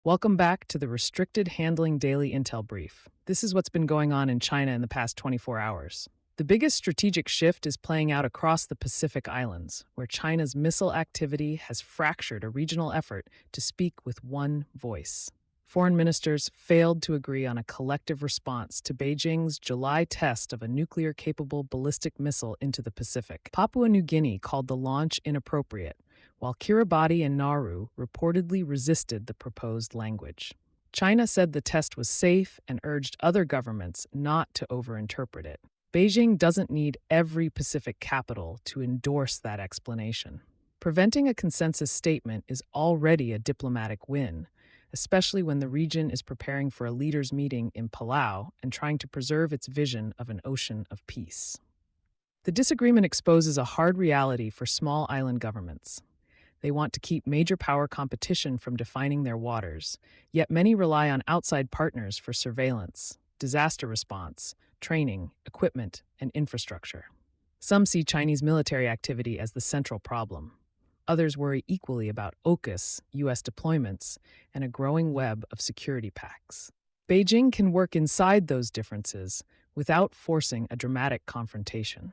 Welcome back to the Restricted Handling Daily Intel Brief. This is what's been going on in China in the past 24 hours. The biggest strategic shift is playing out across the Pacific Islands, where China's missile activity has fractured a regional effort to speak with one voice. Foreign ministers failed to agree on a collective response to Beijing's July test of a nuclear-capable ballistic missile into the Pacific. Papua New Guinea called the launch inappropriate, while Kiribati and Nauru reportedly resisted the proposed language. China said the test was safe and urged other governments not to overinterpret it. Beijing doesn't need every Pacific capital to endorse that explanation. Preventing a consensus statement is already a diplomatic win, especially when the region is preparing for a leaders' meeting in Palau and trying to preserve its vision of an ocean of peace. The disagreement exposes a hard reality for small island governments. They want to keep major power competition from defining their waters, yet many rely on outside partners for surveillance, disaster response, training, equipment, and infrastructure. Some see Chinese military activity as the central problem. Others worry equally about AUKUS, U.S. deployments, and a growing web of security pacts. Beijing can work inside those differences without forcing a dramatic confrontation.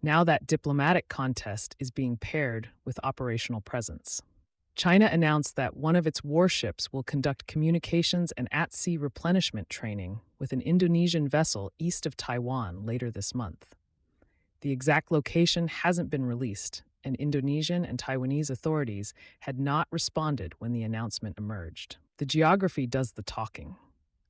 Now that diplomatic contest is being paired with operational presence. China announced that one of its warships will conduct communications and at-sea replenishment training with an Indonesian vessel east of Taiwan later this month. The exact location hasn't been released, and Indonesian and Taiwanese authorities had not responded when the announcement emerged. The geography does the talking.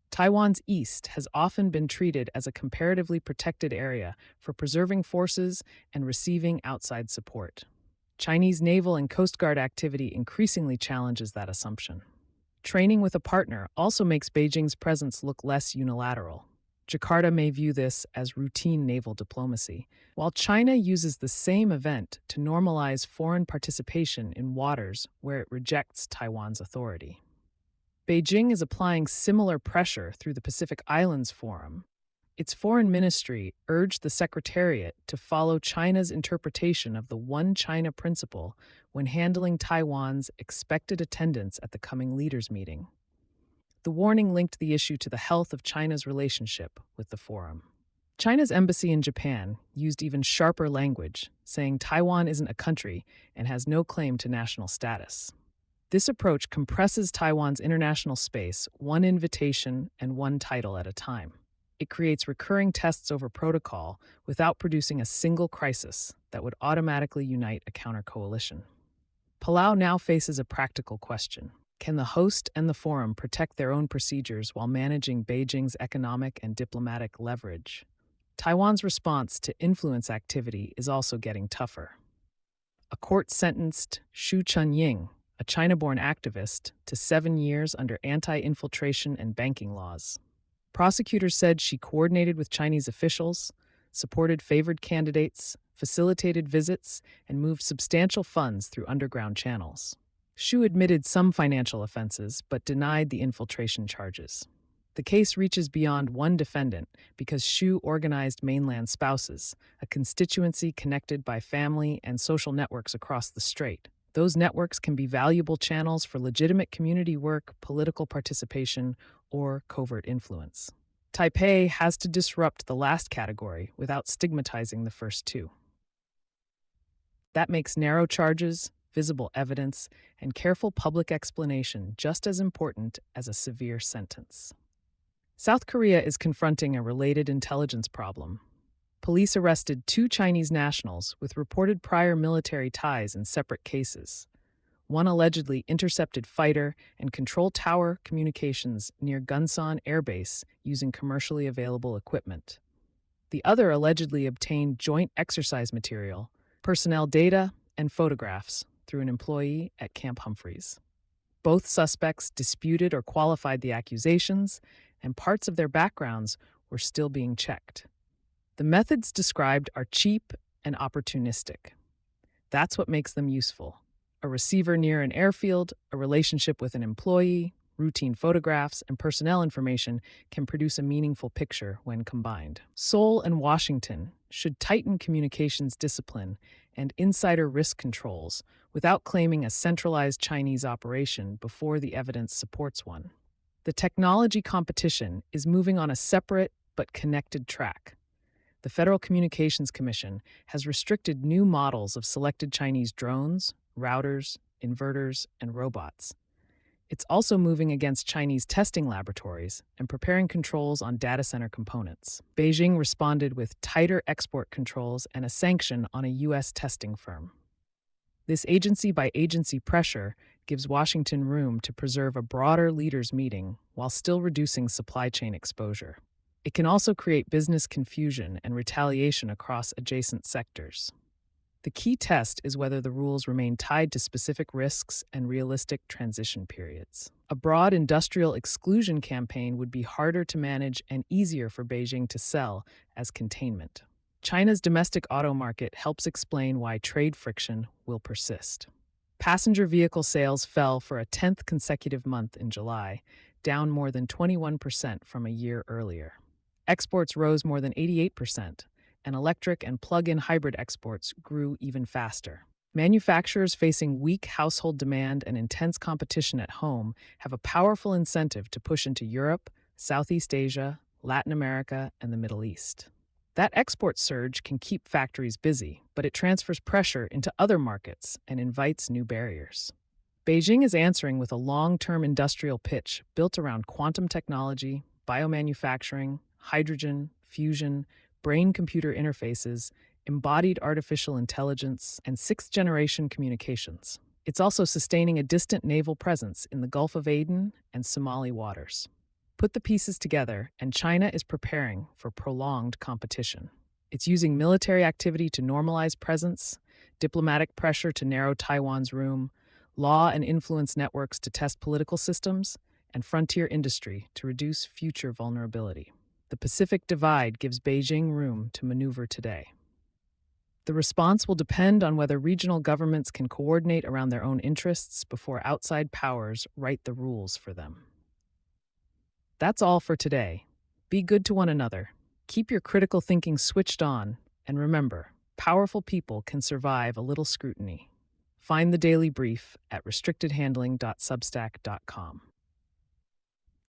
Taiwan's east has often been treated as a comparatively protected area for preserving forces and receiving outside support. Chinese naval and coast guard activity increasingly challenges that assumption. Training with a partner also makes Beijing's presence look less unilateral. Jakarta may view this as routine naval diplomacy, while China uses the same event to normalize foreign participation in waters where it rejects Taiwan's authority. Beijing is applying similar pressure through the Pacific Islands Forum. Its foreign ministry urged the Secretariat to follow China's interpretation of the One China principle when handling Taiwan's expected attendance at the coming leaders' meeting. The warning linked the issue to the health of China's relationship with the forum. China's embassy in Japan used even sharper language, saying Taiwan isn't a country and has no claim to national status. This approach compresses Taiwan's international space one invitation and one title at a time. It creates recurring tests over protocol without producing a single crisis that would automatically unite a counter-coalition. Palau now faces a practical question. Can the host and the forum protect their own procedures while managing Beijing's economic and diplomatic leverage? Taiwan's response to influence activity is also getting tougher. A court sentenced Xu Chunying, a China-born activist, to 7 years under anti-infiltration and banking laws. Prosecutors said she coordinated with Chinese officials, supported favored candidates, facilitated visits, and moved substantial funds through underground channels. Xu admitted some financial offenses but denied the infiltration charges. The case reaches beyond one defendant because Xu organized mainland spouses, a constituency connected by family and social networks across the strait. Those networks can be valuable channels for legitimate community work, political participation, or covert influence. Taipei has to disrupt the last category without stigmatizing the first two. That makes narrow charges, visible evidence, and careful public explanation just as important as a severe sentence. South Korea is confronting a related intelligence problem. Police arrested 2 Chinese nationals with reported prior military ties in separate cases. One allegedly intercepted fighter and control tower communications near Gunsan Air Base using commercially available equipment. The other allegedly obtained joint exercise material, personnel data, and photographs through an employee at Camp Humphreys. Both suspects disputed or qualified the accusations, and parts of their backgrounds were still being checked. The methods described are cheap and opportunistic. That's what makes them useful. A receiver near an airfield, a relationship with an employee, routine photographs, and personnel information can produce a meaningful picture when combined. Seoul and Washington should tighten communications discipline and insider risk controls without claiming a centralized Chinese operation before the evidence supports one. The technology competition is moving on a separate but connected track. The Federal Communications Commission has restricted new models of selected Chinese drones, routers, inverters, and robots. It's also moving against Chinese testing laboratories and preparing controls on data center components. Beijing responded with tighter export controls and a sanction on a U.S. testing firm. This agency-by-agency pressure gives Washington room to preserve a broader leaders' meeting while still reducing supply chain exposure. It can also create business confusion and retaliation across adjacent sectors. The key test is whether the rules remain tied to specific risks and realistic transition periods. A broad industrial exclusion campaign would be harder to manage and easier for Beijing to sell as containment. China's domestic auto market helps explain why trade friction will persist. Passenger vehicle sales fell for a 10th consecutive month in July, down more than 21% from a year earlier. Exports rose more than 88%. And electric and plug-in hybrid exports grew even faster. Manufacturers facing weak household demand and intense competition at home have a powerful incentive to push into Europe, Southeast Asia, Latin America, and the Middle East. That export surge can keep factories busy, but it transfers pressure into other markets and invites new barriers. Beijing is answering with a long-term industrial pitch built around quantum technology, biomanufacturing, hydrogen, fusion, brain-computer interfaces, embodied artificial intelligence, and sixth-generation communications. It's also sustaining a distant naval presence in the Gulf of Aden and Somali waters. Put the pieces together, and China is preparing for prolonged competition. It's using military activity to normalize presence, diplomatic pressure to narrow Taiwan's room, law and influence networks to test political systems, and frontier industry to reduce future vulnerability. The Pacific Divide gives Beijing room to maneuver today. The response will depend on whether regional governments can coordinate around their own interests before outside powers write the rules for them. That's all for today. Be good to one another. Keep your critical thinking switched on, and remember, powerful people can survive a little scrutiny. Find the Daily Brief at restrictedhandling.substack.com.